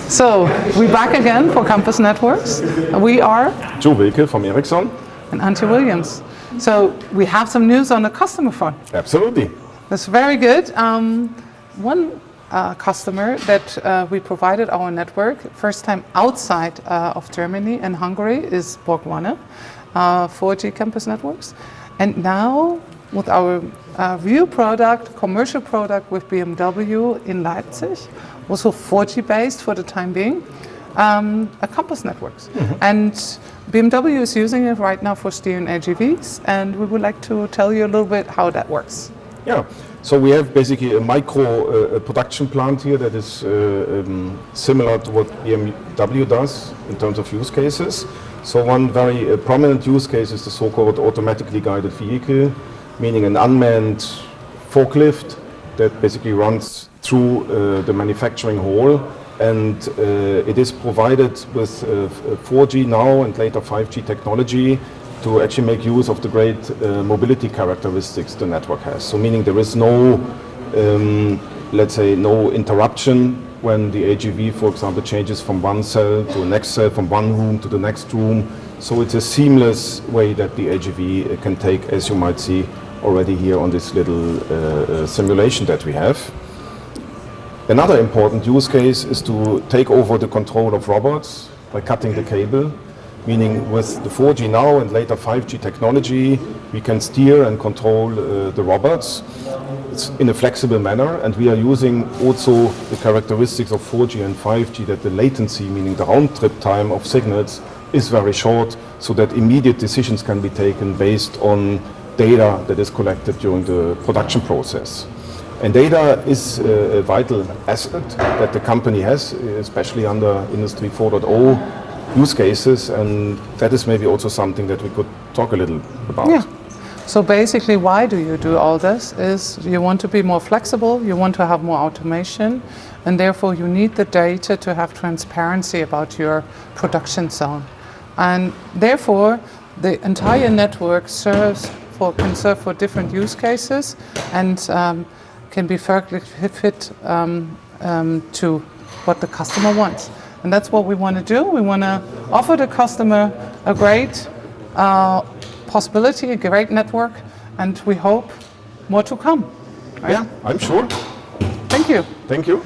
So, we're back again for Campus Networks. We are Joe Wilke from Ericsson. And Antje Williams. So, we have some news on the customer front. Absolutely. That's very good. One customer that we provided our network, first time outside of Germany and Hungary, is Borg-Warner, 4G Campus Networks. And now, with our real product, commercial product with BMW in Leipzig, also 4G based for the time being, a Campus Networks. Mm-hmm. And BMW is using it right now for steering AGVs, and we would like to tell you a little bit how that works. Yeah, so we have basically a micro production plant here that is similar to what BMW does in terms of use cases. So one very prominent use case is the so-called automatically guided vehicle, meaning an unmanned forklift that basically runs through the manufacturing hall, and it is provided with 4G now and later 5G technology to actually make use of the great mobility characteristics the network has. So meaning there is no, let's say, no interruption when the AGV, for example, changes from one cell to the next cell, from one room to the next room. So it's a seamless way that the AGV can take, as you might see already here on this little simulation that we have. Another important use case is to take over the control of robots by cutting the cable, meaning with the 4G now and later 5G technology, we can steer and control the robots. It's in a flexible manner, and we are using also the characteristics of 4G and 5G, that the latency, meaning the round trip time of signals, is very short, so that immediate decisions can be taken based on data that is collected during the production process. And data is a vital asset that the company has, especially under Industry 4.0 use cases, and that is maybe also something that we could talk a little about. Yeah. So basically, why do you do all this? Is you want to be more flexible, you want to have more automation, and therefore you need the data to have transparency about your production zone. And therefore, the entire network can serve for different use cases, and can be perfectly fit to what the customer wants. And that's what we want to do. We want to offer the customer a great possibility, a great network, and we hope more to come. Right? Yeah, I'm sure. Thank you. Thank you.